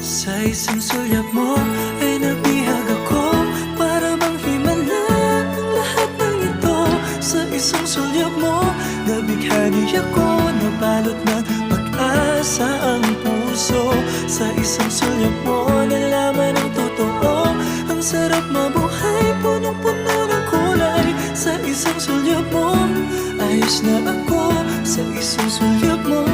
Sa isang sulyap mo ay nabihag ako, para bang himala ang lahat ng ito. Sa isang sulyap mo, nabighani ako, nabalot ng pag-asa ang puso. Sa isang sulyap mo, nalaman ang totoo. Ang sarap mabuhay, punong-puno ng kulay. Sa isang sulyap mo, ayos na ako. Sa isang sulyap mo,